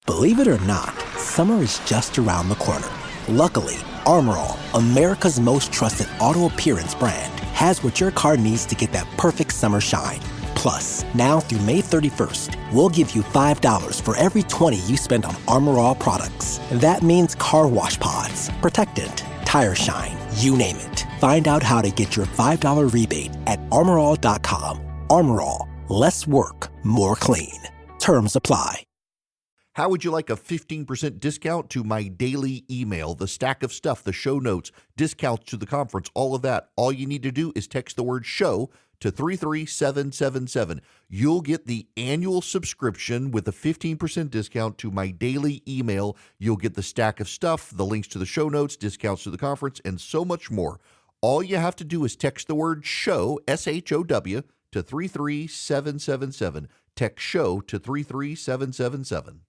Believe it or not, summer is just around the corner. Luckily, Armor All, America's most trusted auto appearance brand, has what your car needs to get that perfect summer shine. Plus, now through May 31st, we'll give you $5 for every $20 you spend on Armor All products. That means car wash pods, protectant, tire shine, you name it. Find out how to get your $5 rebate at armorall.com. Armor All, less work, more clean. Terms apply. How would you like a 15% discount to my daily email, the stack of stuff, the show notes, discounts to the conference, all of that? All you need to do is text the word show to 33777. You'll get the annual subscription with a 15% discount to my daily email. You'll get the stack of stuff, the links to the show notes, discounts to the conference, and so much more. All you have to do is text the word show, S-H-O-W, to 33777. Text show to 33777.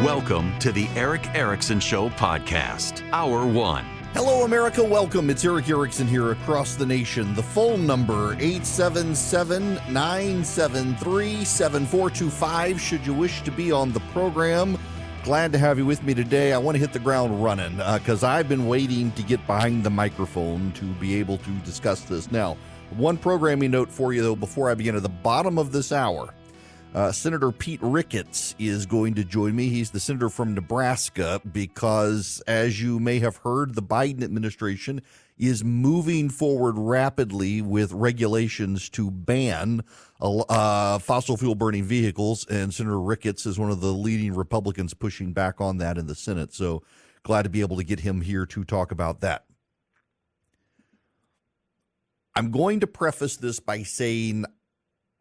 Welcome to the Eric Erickson Show podcast, Hour 1. Hello, America. Welcome. It's Eric Erickson here across the nation. The phone number, 877-973-7425, should you wish to be on the program. Glad to have you with me today. I want to hit the ground running because I've been waiting to get behind the microphone to be able to discuss this. Now, one programming note for you, though, before I begin. At the bottom of this hour, Senator Pete Ricketts is going to join me. He's the senator from Nebraska because, as you may have heard, the Biden administration is moving forward rapidly with regulations to ban fossil fuel burning vehicles, and Senator Ricketts is one of the leading Republicans pushing back on that in the Senate. So glad to be able to get him here to talk about that. I'm going to preface this by saying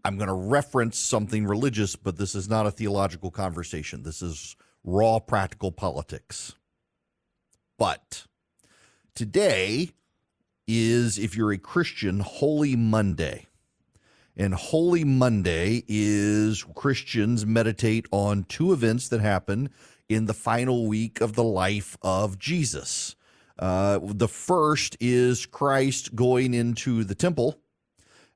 I'm going to reference something religious, but this is not a theological conversation. This is raw, practical politics. But today is, if you're a Christian, Holy Monday. And Holy Monday is Christians meditate on two events that happen in the final week of the life of Jesus. The first is Christ going into the temple,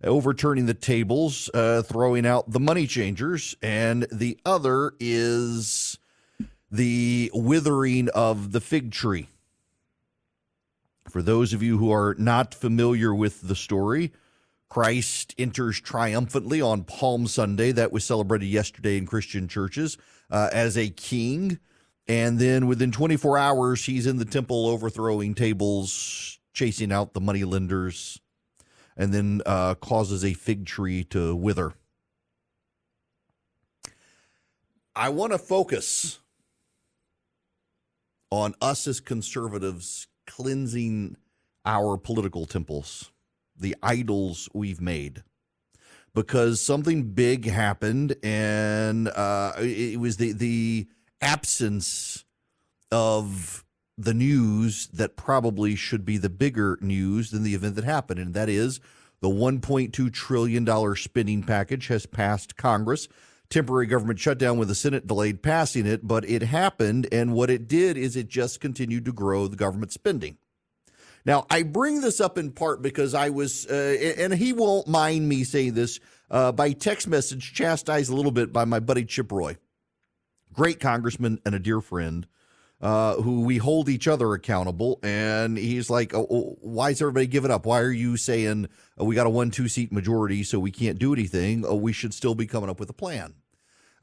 overturning the tables, throwing out the money changers, and the other is the withering of the fig tree. For those of you who are not familiar with the story, Christ enters triumphantly on Palm Sunday, that was celebrated yesterday in Christian churches, as a king, and then within 24 hours, he's in the temple overthrowing tables, chasing out the money lenders, and then causes a fig tree to wither. I want to focus on us as conservatives cleansing our political temples, the idols we've made, because something big happened, and it was the absence of the news that probably should be the bigger news than the event that happened, and that is the $1.2 trillion spending package has passed Congress. Temporary government shutdown with the Senate delayed passing it, but it happened, and what it did is it just continued to grow the government spending. Now, I bring this up in part because I was, and he won't mind me saying this, by text message chastised a little bit by my buddy Chip Roy, great congressman and a dear friend, who we hold each other accountable. And he's like, why is everybody giving up? Why are you saying we got a 1-2 seat majority, so we can't do anything? We should still be coming up with a plan.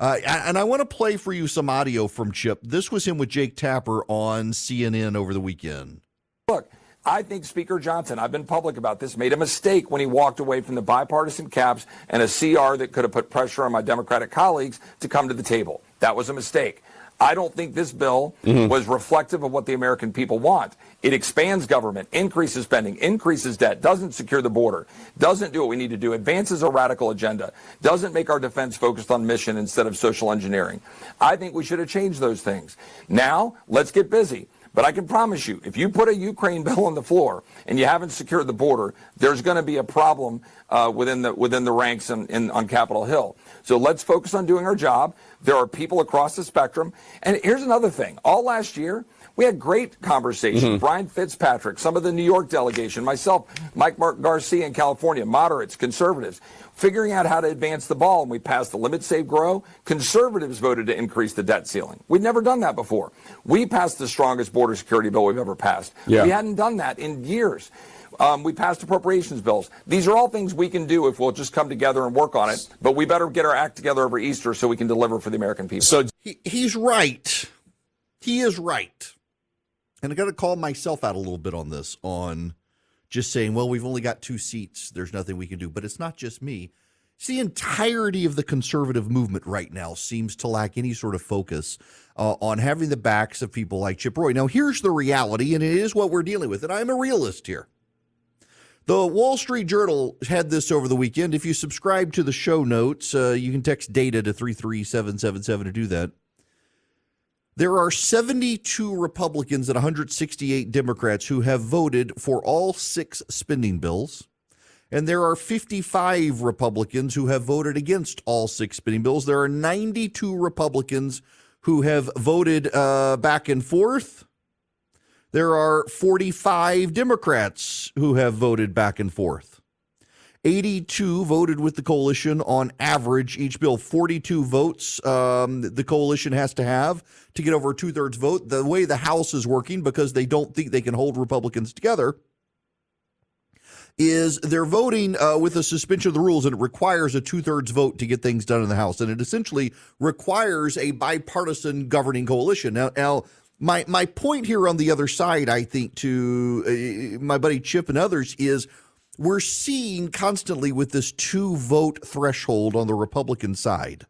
And I want to play for you some audio from Chip. This was him with Jake Tapper on CNN over the weekend. Look, I think Speaker Johnson, I've been public about this, made a mistake when he walked away from the bipartisan caps and a CR that could have put pressure on my Democratic colleagues to come to the table. That was a mistake. I don't think this bill was reflective of what the American people want. It expands government, increases spending, increases debt, doesn't secure the border, doesn't do what we need to do, advances a radical agenda, doesn't make our defense focused on mission instead of social engineering. I think we should have changed those things. Now, let's get busy. But I can promise you, if you put a Ukraine bill on the floor and you haven't secured the border, there's going to be a problem within the ranks on Capitol Hill. So let's focus on doing our job. There are people across the spectrum. And here's another thing. All last year, We had great conversations. Brian Fitzpatrick, some of the New York delegation, myself, Mike Garcia in California, moderates, conservatives, figuring out how to advance the ball. And we passed the Limit, Save, Grow. Conservatives voted to increase the debt ceiling. We'd never done that before. We passed the strongest border security bill we've ever passed. Yeah. We hadn't done that in years. We passed appropriations bills. These are all things we can do if we'll just come together and work on it. But we better get our act together over Easter so we can deliver for the American people. So he's right. He is right. And I got to call myself out a little bit on this, on just saying, well, we've only got 2 seats. There's nothing we can do. But it's not just me. It's the entirety of the conservative movement right now seems to lack any sort of focus on having the backs of people like Chip Roy. Now, here's the reality, and it is what we're dealing with. And I'm a realist here. The Wall Street Journal had this over the weekend. If you subscribe to the show notes, you can text DATA to 33777 to do that. There are 72 Republicans and 168 Democrats who have voted for all 6 spending bills. And there are 55 Republicans who have voted against all 6 spending bills. There are 92 Republicans who have voted back and forth. There are 45 Democrats who have voted back and forth. 82 voted with the coalition on average each bill. 42 votes the coalition has to have to get over a 2/3 vote. The way the House is working, because they don't think they can hold Republicans together, is they're voting with a suspension of the rules, and it requires a 2/3 vote to get things done in the House. And it essentially requires a bipartisan governing coalition. Now, my point here on the other side, I think, to my buddy Chip and others, is we're seeing constantly with this 2-vote threshold on the Republican side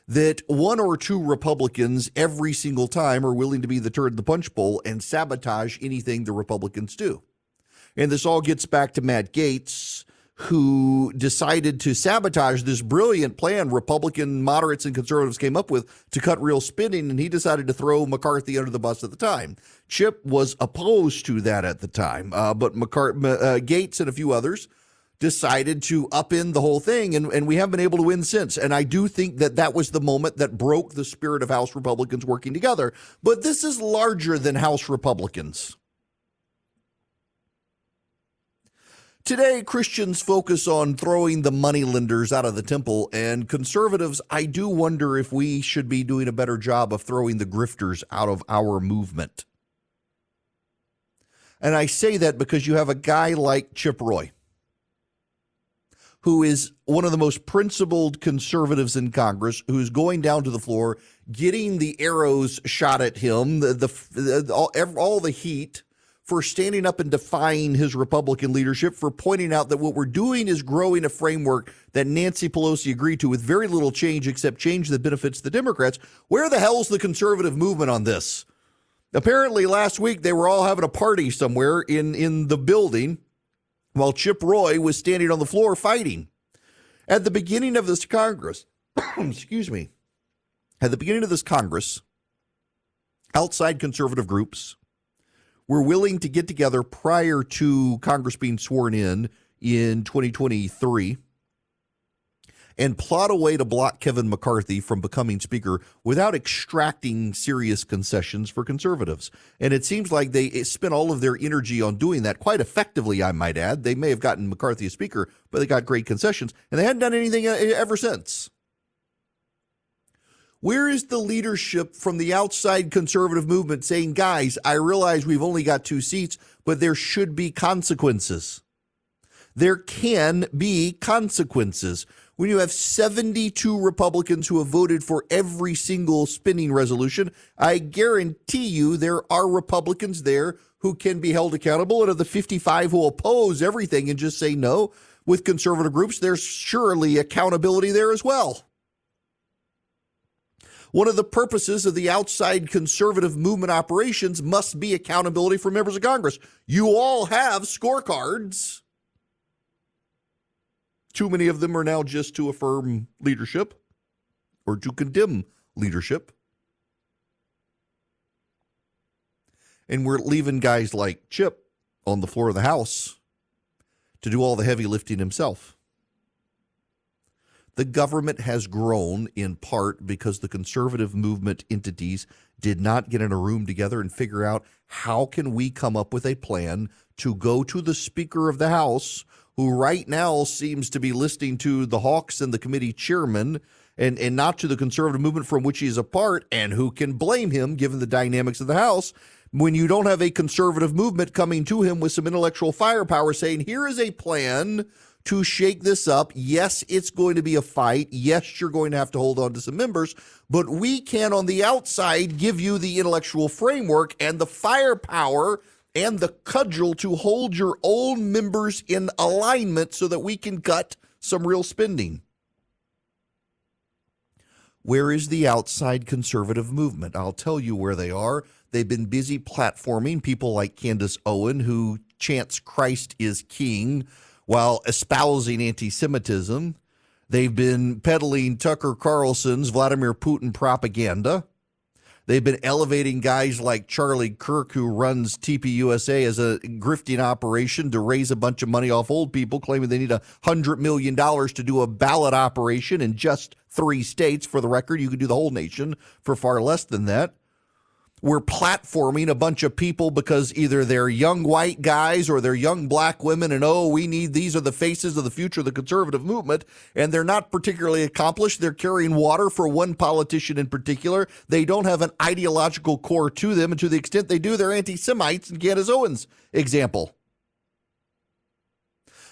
that 1 or 2 Republicans every single time are willing to be the turd in the punch bowl and sabotage anything the Republicans do. And this all gets back to Matt Gaetz, who decided to sabotage this brilliant plan Republican moderates and conservatives came up with to cut real spending, and he decided to throw McCarthy under the bus at the time. Chip was opposed to that at the time, but Gaetz and a few others decided to upend the whole thing, and we haven't been able to win since. And I do think that that was the moment that broke the spirit of House Republicans working together. But this is larger than House Republicans. Today, Christians focus on throwing the moneylenders out of the temple, and conservatives, I do wonder if we should be doing a better job of throwing the grifters out of our movement. And I say that because you have a guy like Chip Roy, who is one of the most principled conservatives in Congress, who's going down to the floor, getting the arrows shot at him, all the heat, for standing up and defying his Republican leadership, for pointing out that what we're doing is growing a framework that Nancy Pelosi agreed to with very little change except change that benefits the Democrats. Where the hell's the conservative movement on this? Apparently last week they were all having a party somewhere in the building while Chip Roy was standing on the floor fighting. At the beginning of this Congress, excuse me, at the beginning of this Congress, outside conservative groups were willing to get together prior to Congress being sworn in 2023 and plot a way to block Kevin McCarthy from becoming Speaker without extracting serious concessions for conservatives. And it seems like they spent all of their energy on doing that quite effectively, I might add. They may have gotten McCarthy a Speaker, but they got great concessions, and they hadn't done anything ever since. Where is the leadership from the outside conservative movement saying, guys, I realize we've only got 2 seats, but there should be consequences? There can be consequences. When you have 72 Republicans who have voted for every single spending resolution, I guarantee you there are Republicans there who can be held accountable. And of the 55 who oppose everything and just say no with conservative groups, there's surely accountability there as well. One of the purposes of the outside conservative movement operations must be accountability for members of Congress. You all have scorecards. Too many of them are now just to affirm leadership or to condemn leadership. And we're leaving guys like Chip on the floor of the House to do all the heavy lifting himself. The government has grown in part because the conservative movement entities did not get in a room together and figure out how can we come up with a plan to go to the Speaker of the House, who right now seems to be listening to the hawks and the committee chairman and not to the conservative movement from which he is a part, and who can blame him given the dynamics of the House when you don't have a conservative movement coming to him with some intellectual firepower saying, here is a plan to shake this up. Yes, it's going to be a fight. Yes, you're going to have to hold on to some members, but we can on the outside give you the intellectual framework and the firepower and the cudgel to hold your own members in alignment so that we can cut some real spending. Where is the outside conservative movement? I'll tell you where they are. They've been busy platforming people like Candace Owen, who chants Christ is king while espousing anti-Semitism. They've been peddling Tucker Carlson's Vladimir Putin propaganda. They've been elevating guys like Charlie Kirk, who runs TPUSA, as a grifting operation to raise a bunch of money off old people, claiming they need $100 million to do a ballot operation in just 3 states. For the record, you could do the whole nation for far less than that. We're platforming a bunch of people because either they're young white guys or they're young black women, and these are the faces of the future of the conservative movement, and they're not particularly accomplished. They're carrying water for one politician in particular. They don't have an ideological core to them, and to the extent they do, they're anti-Semites in Candace Owens' example.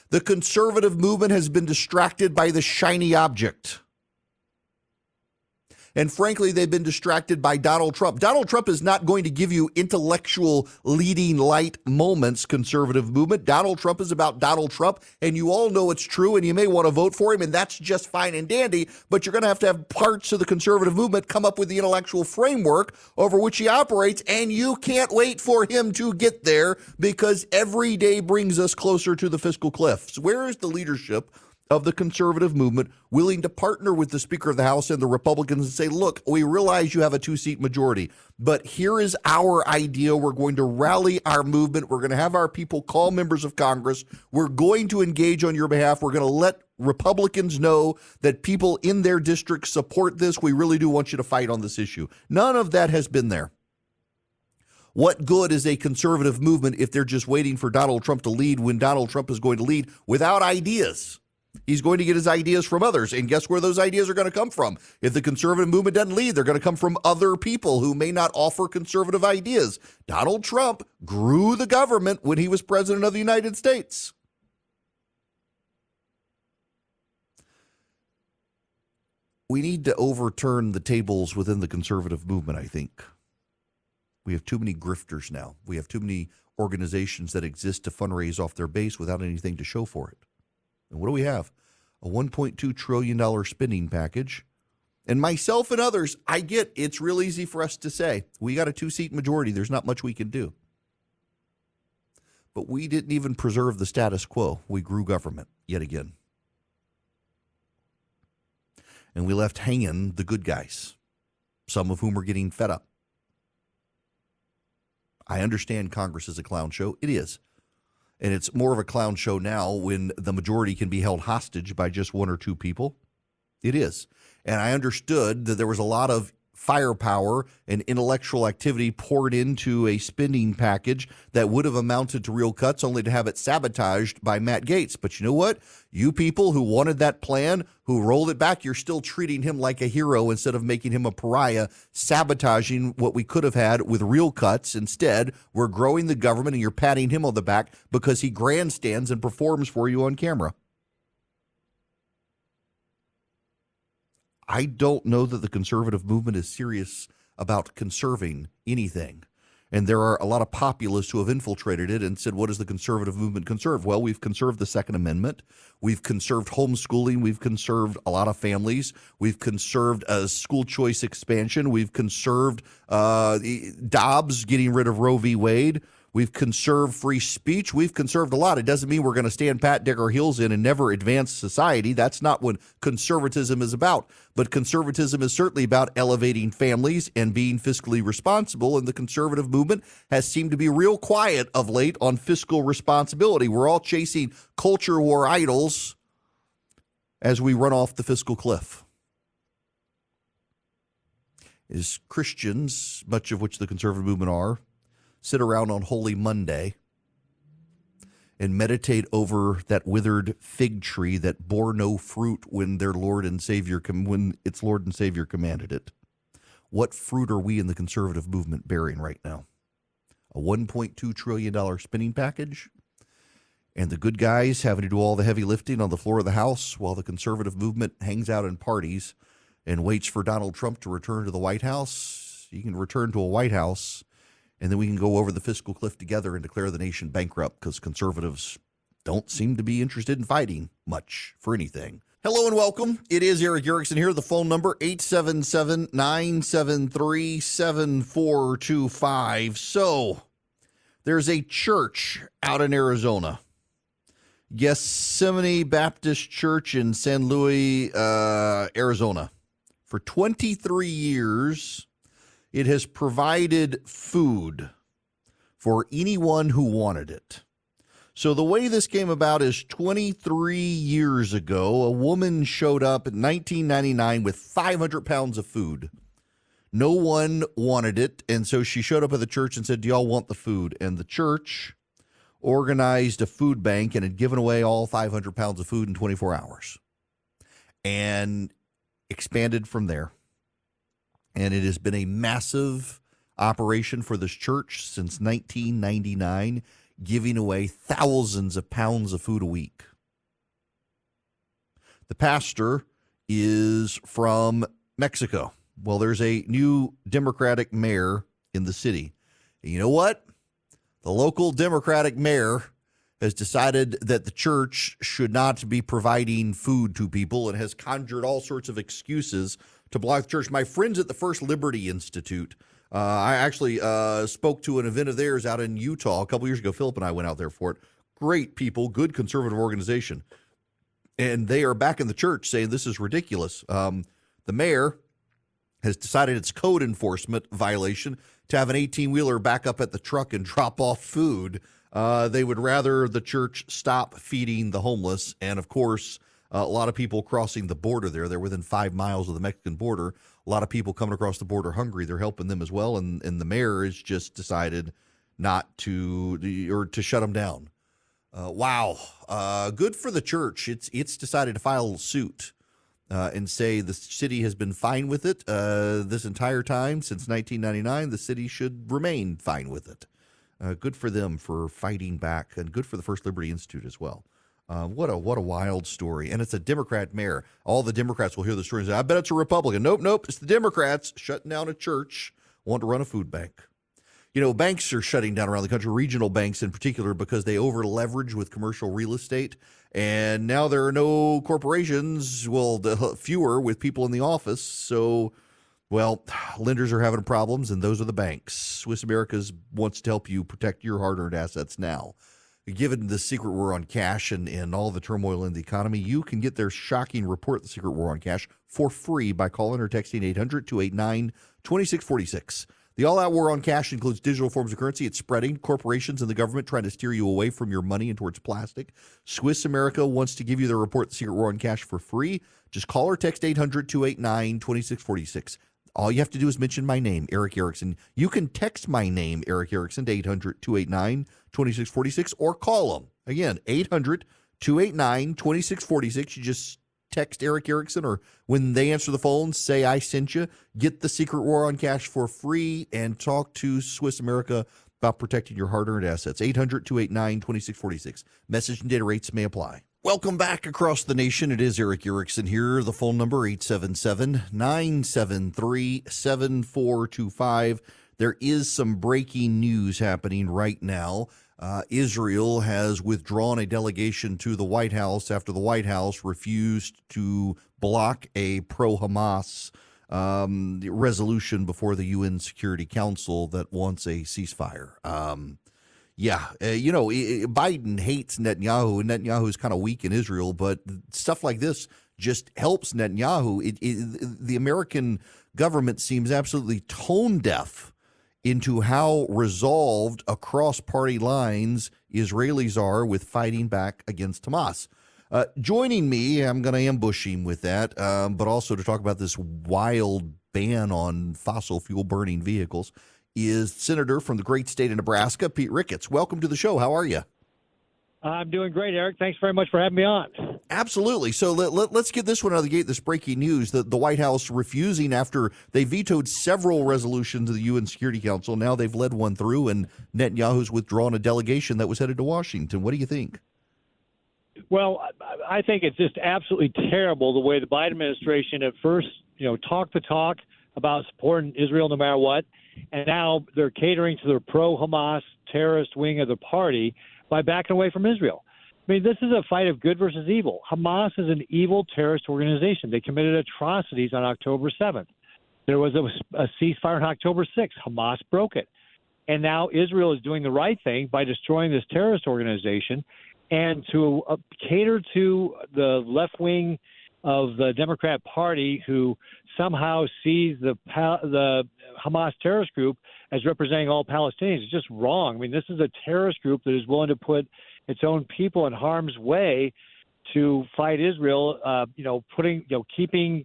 The conservative movement has been distracted by the shiny object. And frankly, they've been distracted by Donald Trump. Donald Trump is not going to give you intellectual leading light moments, conservative movement. Donald Trump is about Donald Trump, and you all know it's true, and you may want to vote for him, and that's just fine and dandy, but you're going to have parts of the conservative movement come up with the intellectual framework over which he operates, and you can't wait for him to get there because every day brings us closer to the fiscal cliffs. Where is the leadership of the conservative movement willing to partner with the Speaker of the House and the Republicans and say, look, we realize you have a 2-seat majority, but here is our idea. We're going to rally our movement. We're going to have our people call members of Congress. We're going to engage on your behalf. We're going to let Republicans know that people in their district support this. We really do want you to fight on this issue. None of that has been there. What good is a conservative movement if they're just waiting for Donald Trump to lead when Donald Trump is going to lead without ideas? He's going to get his ideas from others. And guess where those ideas are going to come from? If the conservative movement doesn't lead, they're going to come from other people who may not offer conservative ideas. Donald Trump grew the government when he was president of the United States. We need to overturn the tables within the conservative movement, I think. We have too many grifters now. We have too many organizations that exist to fundraise off their base without anything to show for it. And what do we have? A $1.2 trillion spending package. And myself and others, I get it's real easy for us to say, we got a 2-seat majority. There's not much we can do. But we didn't even preserve the status quo. We grew government yet again. And we left hanging the good guys, some of whom are getting fed up. I understand Congress is a clown show. It is. And it's more of a clown show now when the majority can be held hostage by just 1 or 2 people. It is. And I understood that there was a lot of firepower and intellectual activity poured into a spending package that would have amounted to real cuts, only to have it sabotaged by Matt Gaetz. But you know what? You people who wanted that plan, who rolled it back, you're still treating him like a hero instead of making him a pariah, sabotaging what we could have had with real cuts. Instead, we're growing the government and you're patting him on the back because he grandstands and performs for you on camera. I don't know that the conservative movement is serious about conserving anything. And there are a lot of populists who have infiltrated it and said, what does the conservative movement conserve? Well, we've conserved the Second Amendment. We've conserved homeschooling. We've conserved a lot of families. We've conserved school choice expansion. We've conserved Dobbs getting rid of Roe v. Wade. We've conserved free speech. We've conserved a lot. It doesn't mean we're going to stand pat, dig our heels in, and never advance society. That's not what conservatism is about. But conservatism is certainly about elevating families and being fiscally responsible. And the conservative movement has seemed to be real quiet of late on fiscal responsibility. We're all chasing culture war idols as we run off the fiscal cliff. As Christians, much of which the conservative movement are, sit around on Holy Monday and meditate over that withered fig tree that bore no fruit when its Lord and Savior commanded it. What fruit are we in the conservative movement bearing right now? A $1.2 trillion spending package, and the good guys having to do all the heavy lifting on the floor of the House while the conservative movement hangs out in parties and waits for Donald Trump to return to the White House. You can return to a White House, and then we can go over the fiscal cliff together and declare the nation bankrupt, because conservatives don't seem to be interested in fighting much for anything. Hello and welcome. It is Eric Erickson here. The phone number, 877-973-7425. So, there's a church out in Arizona, Gethsemane Baptist Church in San Luis, Arizona. For 23 years, it has provided food for anyone who wanted it. So the way this came about is 23 years ago, a woman showed up in 1999 with 500 pounds of food. No one wanted it, and so she showed up at the church and said, "Do y'all want the food?" And the church organized a food bank and had given away all 500 pounds of food in 24 hours and expanded from there. And it has been a massive operation for this church since 1999, giving away thousands of pounds of food a week. The pastor is from Mexico. Well, there's a new Democratic mayor in the city. And you know what? The local Democratic mayor has decided that the church should not be providing food to people and has conjured all sorts of excuses to block the church. My friends at the First Liberty Institute, I actually spoke to an event of theirs out in Utah a couple years ago. Philip and I went out there for it. Great people, good conservative organization. And they are back in the church saying this is ridiculous. The mayor has decided it's code enforcement violation to have an 18-wheeler back up at the truck and drop off food. They would rather the church stop feeding the homeless. And, of course, a lot of people crossing the border there. They're within 5 miles of the Mexican border. A lot of people coming across the border hungry. They're helping them as well. And the mayor has just decided not to, or to shut them down. Wow. Good for the church. It's decided to file suit and say the city has been fine with it this entire time since 1999. The city should remain fine with it. Good for them for fighting back, and good for the First Liberty Institute as well. What a wild story. And it's a Democrat mayor. All the Democrats will hear the story and say, I bet it's a Republican. Nope. It's the Democrats shutting down a church, want to run a food bank. You know, banks are shutting down around the country, regional banks in particular, because they over leverage with commercial real estate. And now there are no corporations, well, fewer with people in the office. So, well, lenders are having problems, and those are the banks. Swiss America's wants to help you protect your hard-earned assets now. Given the secret war on cash and all the turmoil in the economy, you can get their shocking report, The Secret War on Cash, for free by calling or texting 800-289-2646. The all-out war on cash includes digital forms of currency. It's spreading. Corporations and the government trying to steer you away from your money and towards plastic. Swiss America wants to give you the report, The Secret War on Cash, for free. Just call or text 800-289-2646. All you have to do is mention my name, Eric Erickson. You can text my name, Eric Erickson, to 800-289-2646, or call them. Again, 800-289-2646. You just text Eric Erickson, or when they answer the phone, say I sent you. Get the Secret War on Cash for free and talk to Swiss America about protecting your hard-earned assets. 800-289-2646. Message and data rates may apply. Welcome back across the nation. It is Eric Erickson here. The phone number, 877-973-7425. There is some breaking news happening right now. Israel has withdrawn a delegation to the White House after the White House refused to block a pro-Hamas resolution before the UN Security Council that wants a ceasefire. Biden hates Netanyahu, and Netanyahu is kind of weak in Israel, but stuff like this just helps Netanyahu. The American government seems absolutely tone deaf into how resolved across party lines Israelis are with fighting back against Hamas. Joining me, I'm going to ambush him with that, but also to talk about this wild ban on fossil fuel burning vehicles, is Senator from the great state of Nebraska, Pete Ricketts. Welcome to the show. How are you? I'm doing great, Eric. Thanks very much for having me on. Absolutely. So let's get this one out of the gate, this breaking news, that the White House refusing after they vetoed several resolutions of the UN Security Council. Now they've led one through, and Netanyahu's withdrawn a delegation that was headed to Washington. What do you think? Well, I think it's just absolutely terrible the way the Biden administration at first, talked the talk about supporting Israel no matter what, and now they're catering to their pro-Hamas terrorist wing of the party by backing away from Israel. I mean, this is a fight of good versus evil. Hamas is an evil terrorist organization. They committed atrocities on October 7th. There was a ceasefire on October 6th. Hamas broke it. And now Israel is doing the right thing by destroying this terrorist organization. And to cater to the left wing of the Democrat Party, who somehow sees the Hamas terrorist group as representing all Palestinians, is just wrong. I mean, this is a terrorist group that is willing to put its own people in harm's way to fight Israel. Keeping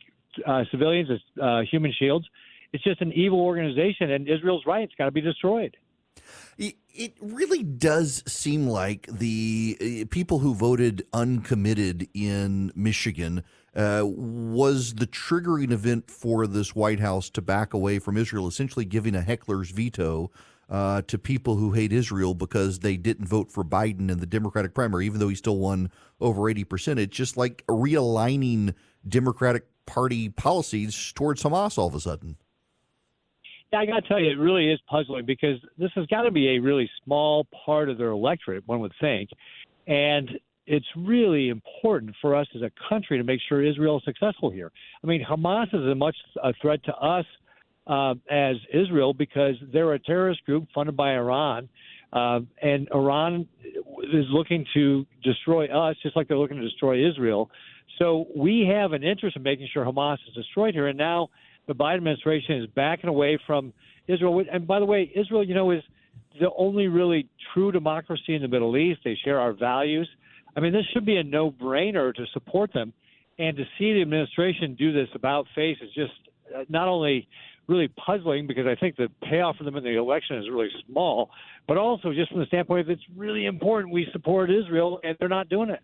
civilians as human shields. It's just an evil organization, and Israel's right; it's got to be destroyed. It really does seem like the people who voted uncommitted in Michigan was the triggering event for this White House to back away from Israel, essentially giving a heckler's veto to people who hate Israel because they didn't vote for Biden in the Democratic primary, even though he still won over 80%. It's just like realigning Democratic Party policies towards Hamas all of a sudden. Yeah, I got to tell you, it really is puzzling because this has got to be a really small part of their electorate, one would think. And it's really important for us as a country to make sure Israel is successful here. I mean, Hamas is as much a threat to us as Israel because they're a terrorist group funded by Iran. And Iran is looking to destroy us just like they're looking to destroy Israel. So we have an interest in making sure Hamas is destroyed here. And now the Biden administration is backing away from Israel. And by the way, Israel, is the only really true democracy in the Middle East. They share our values. I mean, this should be a no-brainer to support them. And to see the administration do this about face is just not only really puzzling because I think the payoff for them in the election is really small, but also just from the standpoint of it's really important we support Israel, and they're not doing it.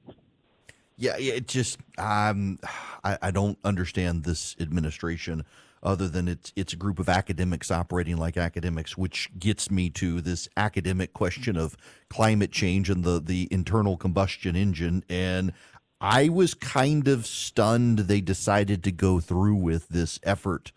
Yeah, it just I don't understand this administration other than it's a group of academics operating like academics, which gets me to this academic question of climate change and the internal combustion engine. And I was kind of stunned they decided to go through with this effort,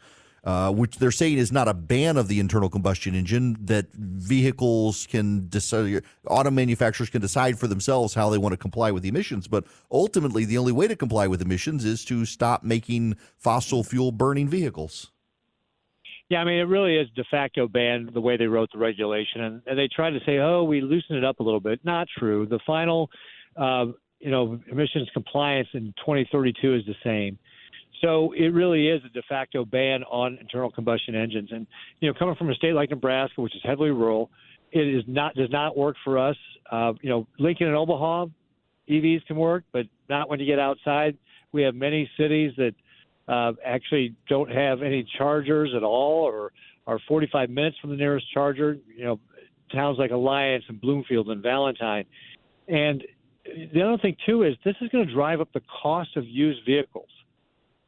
which they're saying is not a ban of the internal combustion engine, that vehicles can decide, auto manufacturers can decide for themselves how they want to comply with the emissions. But ultimately, the only way to comply with emissions is to stop making fossil fuel burning vehicles. Yeah, I mean, it really is de facto ban the way they wrote the regulation. And they tried to say, we loosened it up a little bit. Not true. The final, emissions compliance in 2032 is the same. So it really is a de facto ban on internal combustion engines. And, coming from a state like Nebraska, which is heavily rural, it does not work for us. Lincoln and Omaha, EVs can work, but not when you get outside. We have many cities that actually don't have any chargers at all or are 45 minutes from the nearest charger, towns like Alliance and Bloomfield and Valentine. And the other thing, too, is this is going to drive up the cost of used vehicles.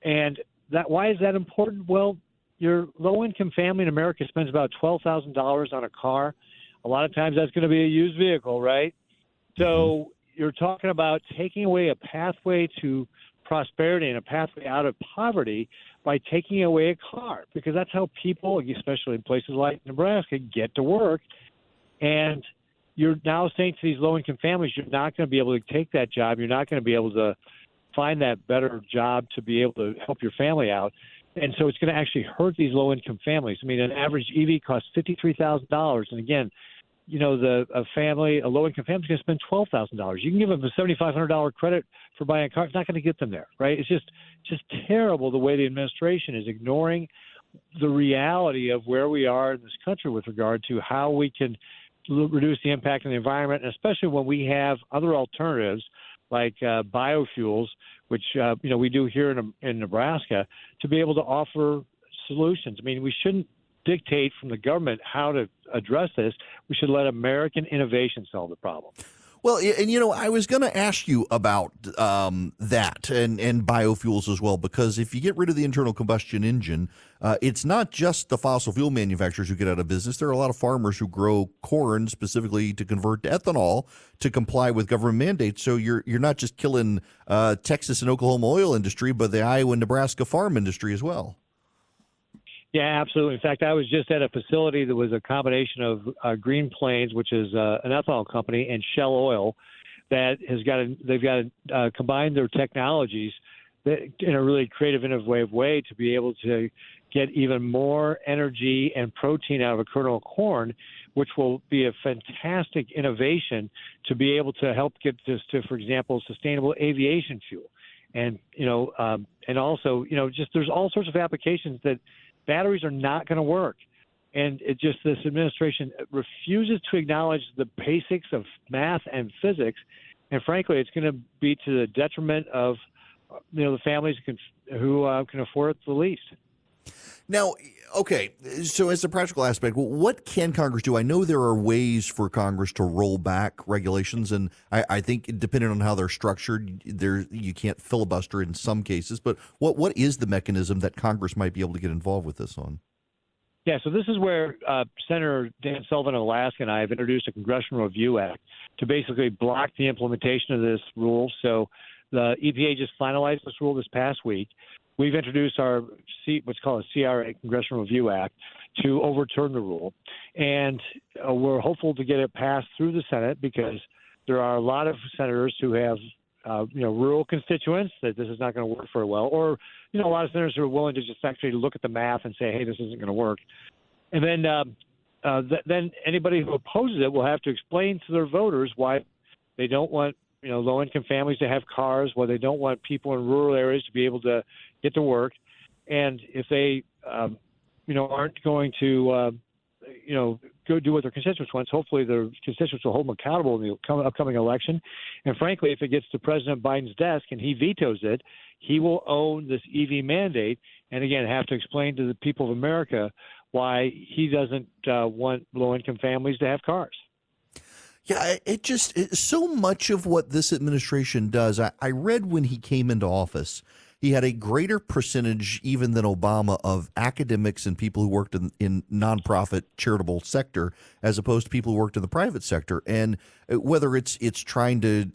And why is that important? Well, your low-income family in America spends about $12,000 on a car. A lot of times that's going to be a used vehicle, right? So you're talking about taking away a pathway to prosperity and a pathway out of poverty by taking away a car, because that's how people, especially in places like Nebraska, get to work. And you're now saying to these low-income families, you're not going to be able to take that job. You're not going to be able to find that better job to be able to help your family out. And so it's going to actually hurt these low-income families. I mean, an average EV costs $53,000. And again, a low-income family is going to spend $12,000. You can give them a $7,500 credit for buying a car. It's not going to get them there, right? It's just terrible the way the administration is ignoring the reality of where we are in this country with regard to how we can reduce the impact on the environment, and especially when we have other alternatives like biofuels, which we do here in Nebraska, to be able to offer solutions. I mean, we shouldn't dictate from the government how to address this. We should let American innovation solve the problem. Well, and I was going to ask you about that and biofuels as well, because if you get rid of the internal combustion engine, it's not just the fossil fuel manufacturers who get out of business. There are a lot of farmers who grow corn specifically to convert to ethanol to comply with government mandates. So you're not just killing Texas and Oklahoma oil industry, but the Iowa and Nebraska farm industry as well. Yeah, absolutely. In fact, I was just at a facility that was a combination of Green Plains, which is an ethanol company, and Shell Oil, that they've got to combine their technologies in a really creative, innovative way to be able to get even more energy and protein out of a kernel of corn, which will be a fantastic innovation to be able to help get this to, for example, sustainable aviation fuel. And, and also, just there's all sorts of applications that batteries are not going to work. And this administration refuses to acknowledge the basics of math and physics. And frankly, it's going to be to the detriment of, the families who can afford it the least. Now, okay, so as a practical aspect, what can Congress do? I know there are ways for Congress to roll back regulations, and I think depending on how they're structured, you can't filibuster in some cases. But what is the mechanism that Congress might be able to get involved with this on? Yeah, so this is where Senator Dan Sullivan of Alaska and I have introduced a Congressional Review Act to basically block the implementation of this rule. So the EPA just finalized this rule this past week. We've introduced our what's called a CRA, Congressional Review Act, to overturn the rule. And we're hopeful to get it passed through the Senate because there are a lot of senators who have, rural constituents that this is not going to work very well, or, a lot of senators who are willing to just actually look at the math and say, hey, this isn't going to work. And then anybody who opposes it will have to explain to their voters why they don't want low-income families to have cars, why they don't want people in rural areas to be able to get to work. And if they, aren't going to, go do what their constituents want, hopefully their constituents will hold them accountable in the upcoming election. And frankly, if it gets to President Biden's desk and he vetoes it, he will own this EV mandate and, again, have to explain to the people of America why he doesn't want low-income families to have cars. Yeah, so much of what this administration does, I read when he came into office, he had a greater percentage even than Obama of academics and people who worked in nonprofit charitable sector as opposed to people who worked in the private sector. And whether it's trying to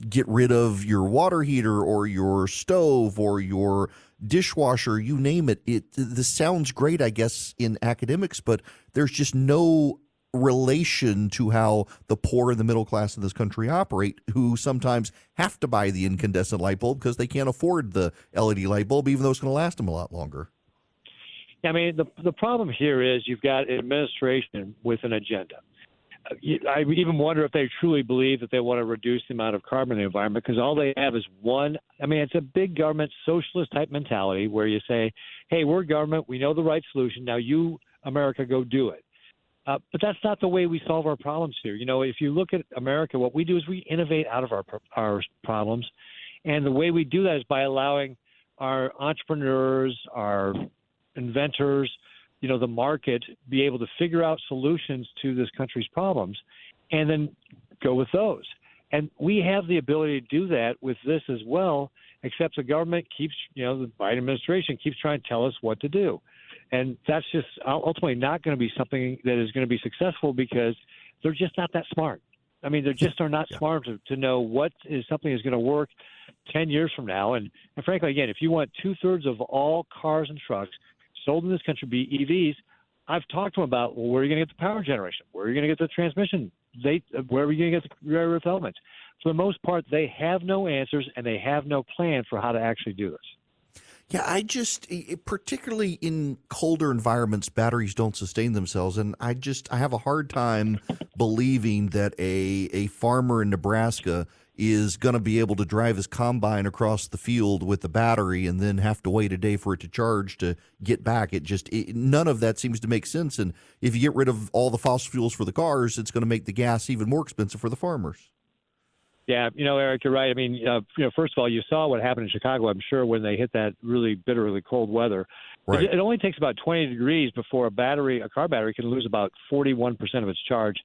get rid of your water heater or your stove or your dishwasher, you name it, this sounds great, I guess, in academics, but there's just no relation to how the poor and the middle class of this country operate, who sometimes have to buy the incandescent light bulb because they can't afford the LED light bulb, even though it's going to last them a lot longer. I mean, the problem here is you've got an administration with an agenda. I even wonder if they truly believe that they want to reduce the amount of carbon in the environment, because all they have is it's a big government socialist type mentality where you say, hey, we're government, we know the right solution, now you, America, go do it. But that's not the way we solve our problems here. If you look at America, what we do is we innovate out of our problems. And the way we do that is by allowing our entrepreneurs, our inventors, the market, be able to figure out solutions to this country's problems and then go with those. And we have the ability to do that with this as well, except the government keeps, the Biden administration keeps trying to tell us what to do. And that's just ultimately not going to be something that is going to be successful because they're just not that smart. I mean, they just are not smart to know what is something is going to work 10 years from now. And frankly, again, if you want 2/3 of all cars and trucks sold in this country be EVs, I've talked to them about, well, where are you going to get the power generation? Where are you going to get the transmission? Where are you going to get the rare earth elements? For the most part, they have no answers and they have no plan for how to actually do this. Yeah, particularly in colder environments, batteries don't sustain themselves. And I have a hard time believing that a farmer in Nebraska is going to be able to drive his combine across the field with the battery and then have to wait a day for it to charge to get back. None of that seems to make sense. And if you get rid of all the fossil fuels for the cars, it's going to make the gas even more expensive for the farmers. Yeah, Eric, you're right. I mean, first of all, you saw what happened in Chicago, I'm sure, when they hit that really bitterly cold weather. Right. It only takes about 20 degrees before a car battery can lose about 41% of its charge.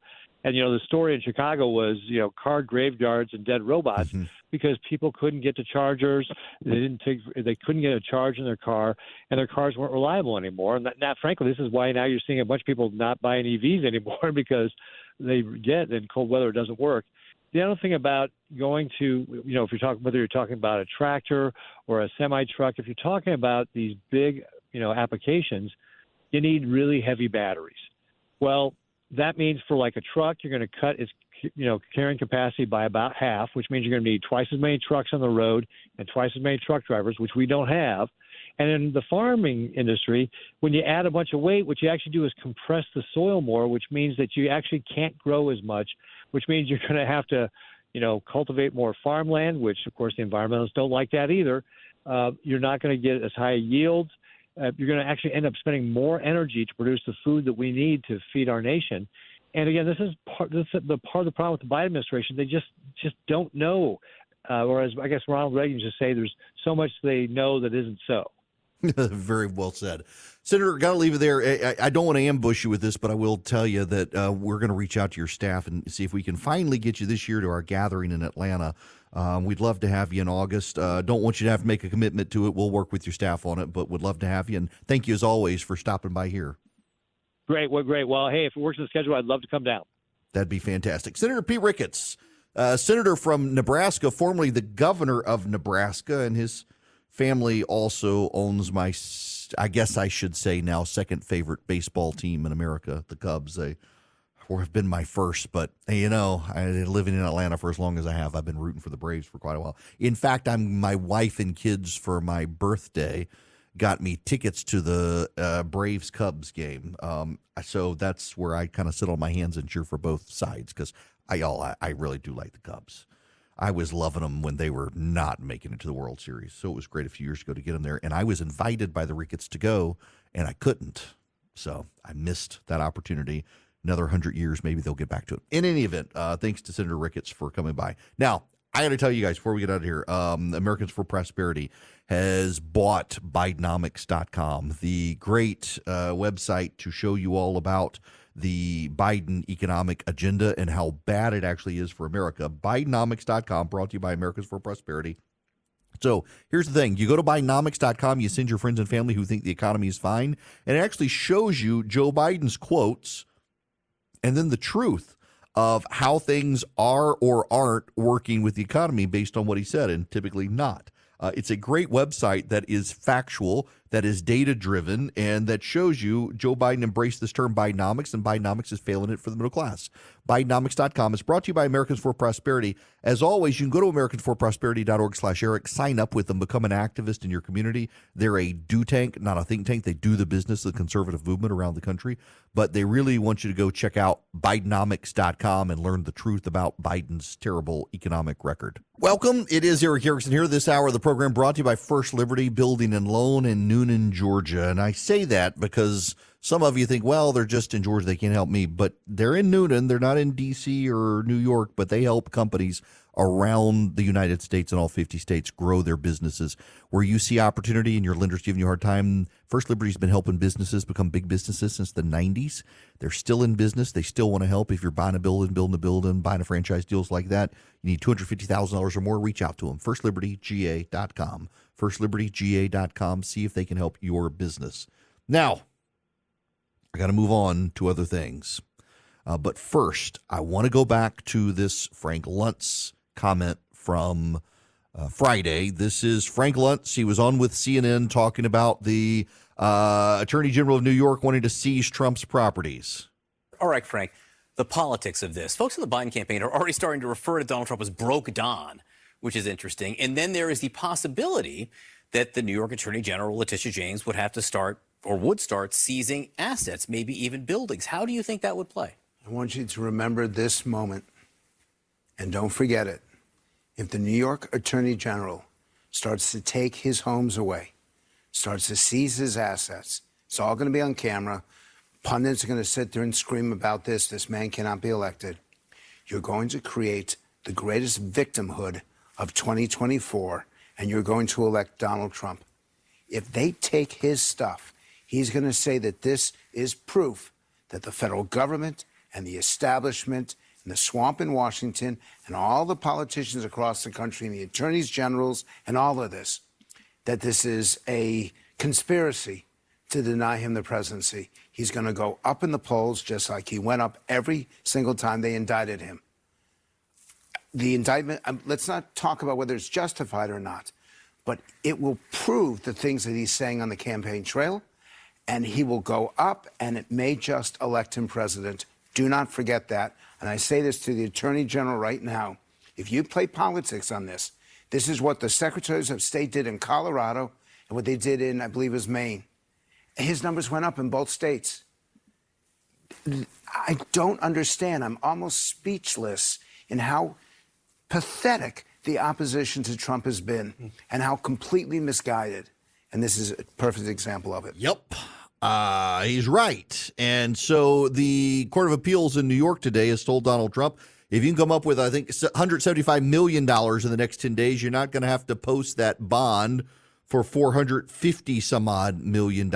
And, the story in Chicago was, car graveyards and dead robots because people couldn't get to chargers. They couldn't get a charge in their car, and their cars weren't reliable anymore. And that, frankly, this is why now you're seeing a bunch of people not buying EVs anymore because they get in cold weather it doesn't work. The other thing about going to, if you're talking, whether you're talking about a tractor or a semi truck, if you're talking about these big, applications, you need really heavy batteries. Well, that means for like a truck, you're going to cut its, carrying capacity by about half, which means you're going to need twice as many trucks on the road and twice as many truck drivers, which we don't have. And in the farming industry, when you add a bunch of weight, what you actually do is compress the soil more, which means that you actually can't grow as much, which means you're going to have to, cultivate more farmland, which, of course, the environmentalists don't like that either. You're not going to get as high yields. You're going to actually end up spending more energy to produce the food that we need to feed our nation. And again, this is part of the problem with the Biden administration. They just don't know, or as I guess Ronald Reagan used to say, there's so much they know that isn't so. Very well said. Senator, got to leave it there. I don't want to ambush you with this, but I will tell you that we're going to reach out to your staff and see if we can finally get you this year to our gathering in Atlanta. We'd love to have you in August. Don't want you to have to make a commitment to it. We'll work with your staff on it, but would love to have you. And thank you, as always, for stopping by here. Great. Well, hey, if it works in the schedule, I'd love to come down. That'd be fantastic. Senator Pete Ricketts, senator from Nebraska, formerly the governor of Nebraska, and his family also owns my, I guess I should say now, second favorite baseball team in America, the Cubs. They have been my first, but living in Atlanta for as long as I have, I've been rooting for the Braves for quite a while. In fact, my wife and kids for my birthday got me tickets to the Braves Cubs game. So that's where I kind of sit on my hands and cheer for both sides because I really do like the Cubs. I was loving them when they were not making it to the World Series. So it was great a few years ago to get them there. And I was invited by the Ricketts to go, and I couldn't. So I missed that opportunity. Another 100 years, maybe they'll get back to it. In any event, thanks to Senator Ricketts for coming by. Now, I got to tell you guys before we get out of here, Americans for Prosperity has bought Bidenomics.com, the great website to show you all about the Biden economic agenda and how bad it actually is for America. Bidenomics.com, brought to you by Americans for Prosperity. So here's the thing. You go to Bidenomics.com, you send your friends and family who think the economy is fine, and it actually shows you Joe Biden's quotes and then the truth of how things are or aren't working with the economy based on what he said, and typically not. It's a great website that is factual, that is data-driven, and that shows you Joe Biden embraced this term Bidenomics, and Bidenomics is failing it for the middle class. Bidenomics.com is brought to you by Americans for Prosperity. As always, you can go to americansforprosperity.org/Eric, sign up with them, become an activist in your community. They're a do tank, not a think tank. They do the business of the conservative movement around the country, but they really want you to go check out Bidenomics.com and learn the truth about Biden's terrible economic record. Welcome. It is Eric Erickson here. This hour of the program brought to you by First Liberty Building and Loan in Noonan, Georgia. And I say that because some of you think, well, they're just in Georgia, they can't help me. But they're in Noonan. They're not in D.C. or New York, but they help companies around the United States and all 50 states grow their businesses. Where you see opportunity and your lender's giving you a hard time, First Liberty's been helping businesses become big businesses since the 90s. They're still in business. They still want to help. If you're buying a building, building a building, buying a franchise, deals like that, you need $250,000 or more, reach out to them. FirstLibertyGA.com. FirstLibertyGA.com. See if they can help your business. Now, I got to move on to other things. But first, I want to go back to this Frank Luntz comment from Friday. This is Frank Luntz. He was on with CNN talking about the Attorney General of New York wanting to seize Trump's properties. All right, Frank, the politics of this. Folks in the Biden campaign are already starting to refer to Donald Trump as broke Don, which is interesting. And then there is the possibility that the New York Attorney General, Letitia James, would have to start or would start seizing assets, maybe even buildings. How do you think that would play? I want you to remember this moment, and don't forget it. If the New York Attorney General starts to take his homes away, starts to seize his assets, it's all going to be on camera. Pundits are going to sit there and scream about this. This man cannot be elected. You're going to create the greatest victimhood of 2024, and you're going to elect Donald Trump. If they take his stuff, he's going to say that this is proof that the federal government and the establishment and the swamp in Washington and all the politicians across the country and the attorneys generals and all of this, that this is a conspiracy to deny him the presidency. He's going to go up in the polls just like he went up every single time they indicted him. The indictment, let's not talk about whether it's justified or not, but it will prove the things that he's saying on the campaign trail, and he will go up, and it may just elect him president. Do not forget that. And I say this to the Attorney General right now. If you play politics on this, this is what the secretaries of state did in Colorado and what they did in, I believe, was Maine. His numbers went up in both states. I don't understand. I'm almost speechless in how pathetic the opposition to Trump has been and how completely misguided. And this is a perfect example of it. Yep. He's right. And so the Court of Appeals in New York today has told Donald Trump, if you can come up with, I think, $175 million in the next 10 days, you're not going to have to post that bond for $450 some odd million.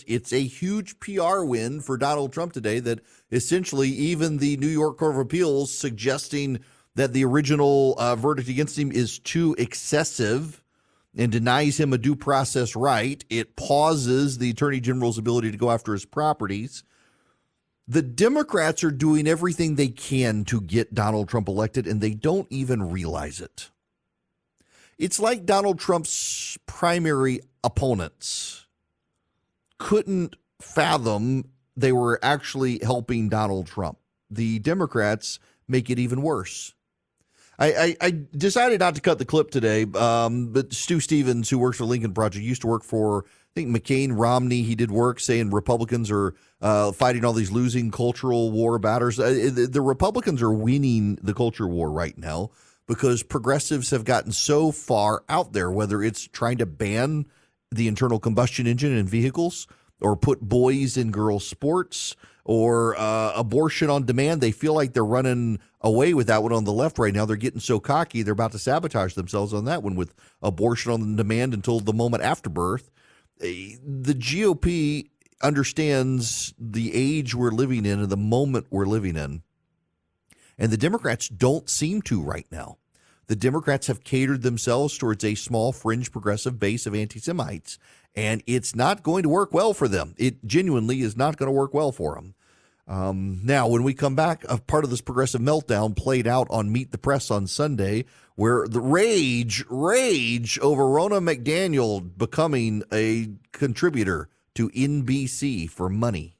It's a huge PR win for Donald Trump today that essentially even the New York Court of Appeals suggesting that the original verdict against him is too excessive and denies him a due process right. It pauses the Attorney General's ability to go after his properties. The Democrats are doing everything they can to get Donald Trump elected, and they don't even realize it. It's like Donald Trump's primary opponents couldn't fathom they were actually helping Donald Trump. The Democrats make it even worse. I decided not to cut the clip today, but Stu Stevens, who works for Lincoln Project, used to work for, I think, McCain, Romney. He did work saying Republicans are fighting all these losing cultural war battles. The Republicans are winning the culture war right now because progressives have gotten so far out there, whether it's trying to ban the internal combustion engine in vehicles or put boys in girls' sports or abortion on demand. They feel like they're running away with that one on the left right now. They're getting so cocky, they're about to sabotage themselves on that one with abortion on demand until the moment after birth. The GOP understands the age we're living in and the moment we're living in. And the Democrats don't seem to right now. The Democrats have catered themselves towards a small fringe progressive base of anti-Semites, and it's not going to work well for them. It genuinely is not going to work well for them. Now, when we come back, a part of this progressive meltdown played out on Meet the Press on Sunday, where the rage over Ronna McDaniel becoming a contributor to NBC for money.